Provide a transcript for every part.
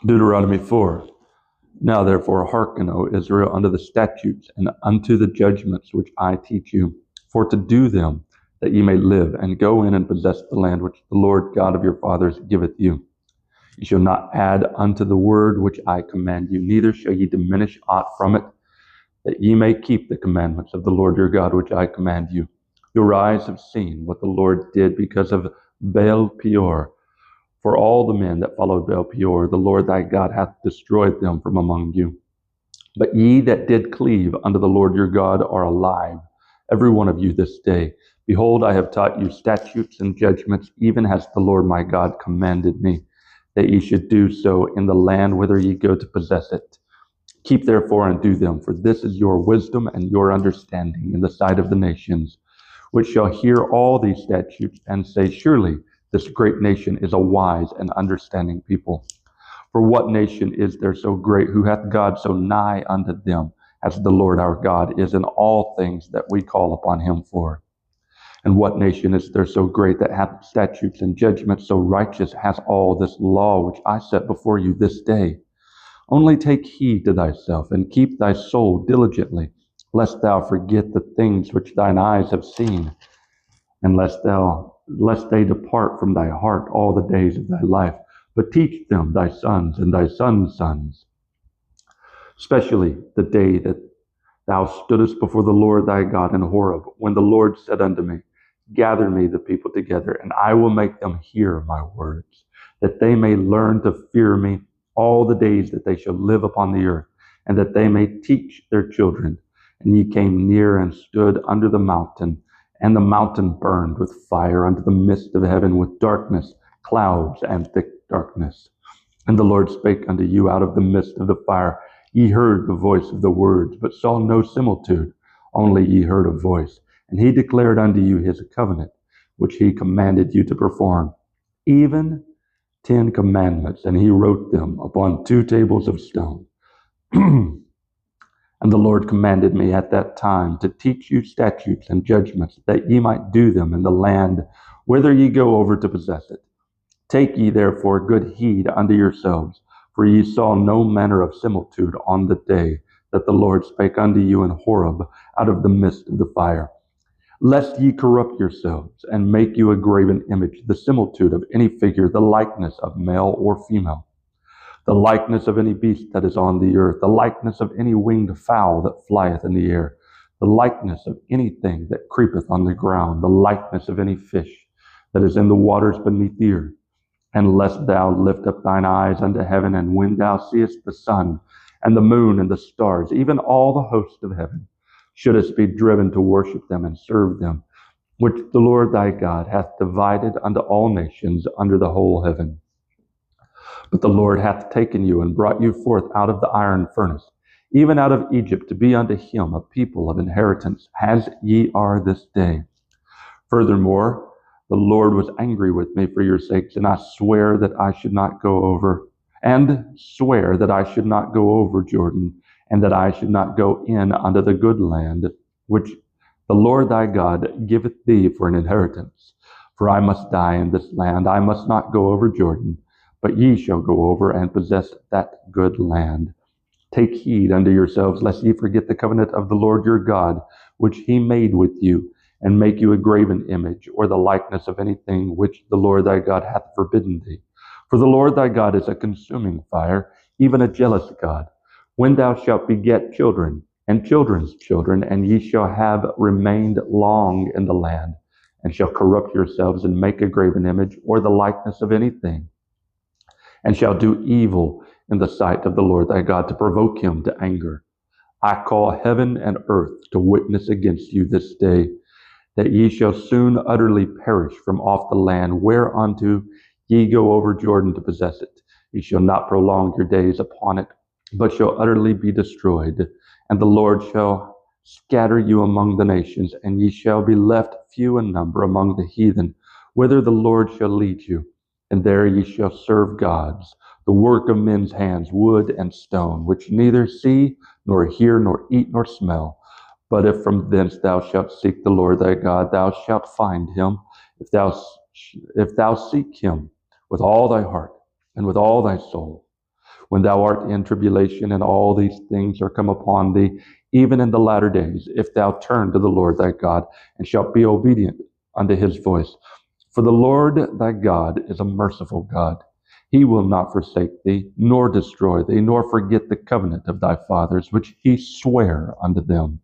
Deuteronomy 4. Now therefore hearken, O Israel, unto the statutes and unto the judgments which I teach you, for to do them, that ye may live, and go in and possess the land which the Lord God of your fathers giveth you. Ye shall not add unto the word which I command you, neither shall ye diminish aught from it, that ye may keep the commandments of the Lord your God which I command you. Your eyes have seen what the Lord did because of Baal Peor. For all the men that followed Baal Peor, the Lord thy God hath destroyed them from among you. But ye that did cleave unto the Lord your God are alive, every one of you this day. Behold, I have taught you statutes and judgments, even as the Lord my God commanded me, that ye should do so in the land whither ye go to possess it. Keep therefore and do them, for this is your wisdom and your understanding in the sight of the nations, which shall hear all these statutes and say, surely this great nation is a wise and understanding people. For what nation is there so great, who hath God so nigh unto them, as the Lord our God is in all things that we call upon him for? And what nation is there so great, that hath statutes and judgments so righteous, has all this law which I set before you this day? Only take heed to thyself, and keep thy soul diligently, lest thou forget the things which thine eyes have seen, and lest they depart from thy heart all the days of thy life, but teach them thy sons and thy sons' sons, especially the day that thou stoodest before the Lord thy God in Horeb, when the Lord said unto me, gather me the people together, and I will make them hear my words, that they may learn to fear me all the days that they shall live upon the earth, and that they may teach their children. And ye came near and stood under the mountain, and the mountain burned with fire unto the midst of heaven, with darkness, clouds, and thick darkness. And the Lord spake unto you out of the midst of the fire. Ye heard the voice of the words, but saw no similitude, only ye heard a voice. And he declared unto you his covenant, which he commanded you to perform, even 10 commandments, and he wrote them upon 2 tables of stone. And the Lord commanded me at that time to teach you statutes and judgments, that ye might do them in the land whither ye go over to possess it. Take ye therefore good heed unto yourselves, for ye saw no manner of similitude on the day that the Lord spake unto you in Horeb out of the midst of the fire, lest ye corrupt yourselves, and make you a graven image, the similitude of any figure, the likeness of male or female, the likeness of any beast that is on the earth, the likeness of any winged fowl that flieth in the air, the likeness of anything that creepeth on the ground, the likeness of any fish that is in the waters beneath the earth. And lest thou lift up thine eyes unto heaven, and when thou seest the sun and the moon and the stars, even all the host of heaven, shouldest be driven to worship them and serve them, which the Lord thy God hath divided unto all nations under the whole heaven. But the Lord hath taken you and brought you forth out of the iron furnace, even out of Egypt, to be unto him a people of inheritance, as ye are this day. Furthermore, the Lord was angry with me for your sakes, and I swear that I should not go over Jordan, and that I should not go in unto the good land, which the Lord thy God giveth thee for an inheritance. For I must die in this land, I must not go over Jordan, but ye shall go over and possess that good land. Take heed unto yourselves, lest ye forget the covenant of the Lord your God, which he made with you, and make you a graven image, or the likeness of anything which the Lord thy God hath forbidden thee. For the Lord thy God is a consuming fire, even a jealous God. When thou shalt beget children, and children's children, and ye shall have remained long in the land, and shall corrupt yourselves, and make a graven image, or the likeness of anything, and shall do evil in the sight of the Lord thy God, to provoke him to anger, I call heaven and earth to witness against you this day, that ye shall soon utterly perish from off the land whereunto ye go over Jordan to possess it. Ye shall not prolong your days upon it, but shall utterly be destroyed. And the Lord shall scatter you among the nations, and ye shall be left few in number among the heathen, whither the Lord shall lead you. And there ye shall serve gods, the work of men's hands, wood and stone, which neither see, nor hear, nor eat, nor smell. But if from thence thou shalt seek the Lord thy God, thou shalt find him, if thou seek him with all thy heart and with all thy soul. when thou art in tribulation, and all these things are come upon thee, even in the latter days, if thou turn to the Lord thy God, and shalt be obedient unto his voice. For the Lord thy God is a merciful God. He will not forsake thee, nor destroy thee, nor forget the covenant of thy fathers, which he sware unto them.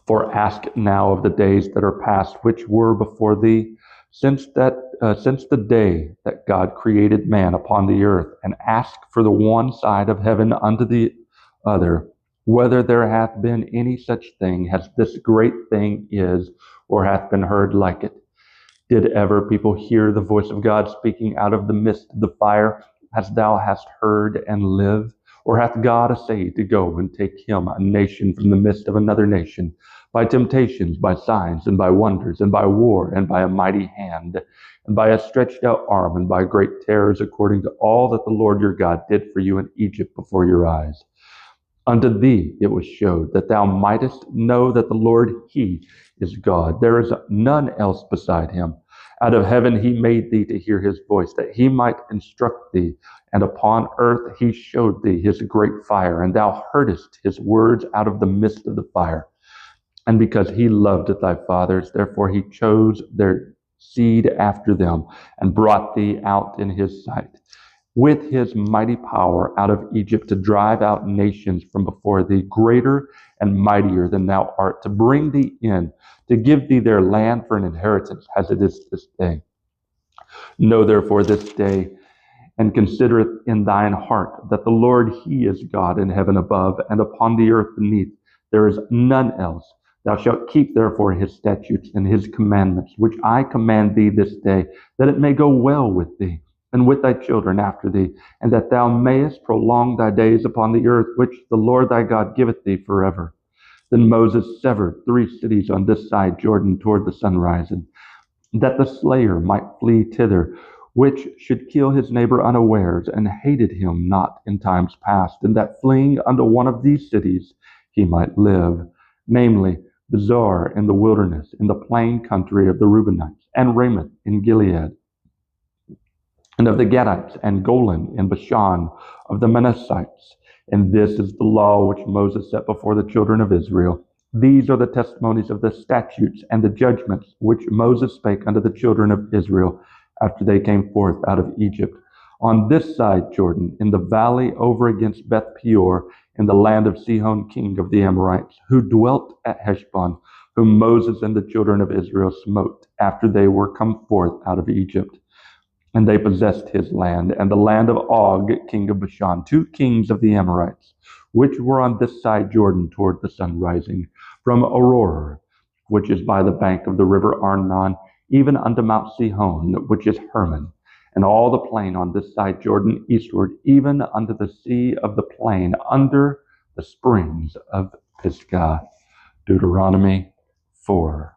For ask now of the days that are past, which were before thee, since the day that God created man upon the earth, and ask for the one side of heaven unto the other, whether there hath been any such thing as this great thing is, or hath been heard like it. Did ever people hear the voice of God speaking out of the midst of the fire, as thou hast heard and live? Or hath God essayed to go and take him a nation from the midst of another nation, by temptations, by signs, and by wonders, and by war, and by a mighty hand, and by a stretched out arm, and by great terrors, according to all that the Lord your God did for you in Egypt before your eyes? Unto thee it was showed, that thou mightest know that the Lord, he is God. There is none else beside him. Out of heaven he made thee to hear his voice, that he might instruct thee. And upon earth he showed thee his great fire, and thou heardest his words out of the midst of the fire. And because he loved thy fathers, therefore he chose their seed after them, and brought thee out in his sight, with his mighty power out of Egypt, to drive out nations from before thee, greater and mightier than thou art, to bring thee in, to give thee their land for an inheritance, as it is this day. Know therefore this day, and consider it in thine heart, that the Lord, he is God in heaven above, and upon the earth beneath. There is none else. Thou shalt keep therefore his statutes and his commandments, which I command thee this day, that it may go well with thee, and with thy children after thee, and that thou mayest prolong thy days upon the earth, which the Lord thy God giveth thee forever. Then Moses severed 3 cities on this side Jordan toward the sunrising, that the slayer might flee thither, which should kill his neighbor unawares, and hated him not in times past, and that fleeing unto one of these cities he might live, namely Bezor in the wilderness, in the plain country of the Reubenites, and Ramoth in Gilead, and of the Gadites, and Golan in Bashan, of the Manassites. And this is the law which Moses set before the children of Israel. These are the testimonies of the statutes and the judgments which Moses spake unto the children of Israel after they came forth out of Egypt, on this side Jordan, in the valley over against Beth Peor, in the land of Sihon king of the Amorites, who dwelt at Heshbon, whom Moses and the children of Israel smote after they were come forth out of Egypt. And they possessed his land, and the land of Og, king of Bashan, 2 kings of the Amorites, which were on this side Jordan toward the sunrising, from Aurora, which is by the bank of the river Arnon, even unto Mount Sihon, which is Hermon, and all the plain on this side Jordan eastward, even unto the sea of the plain, under the springs of Pisgah. Deuteronomy 4.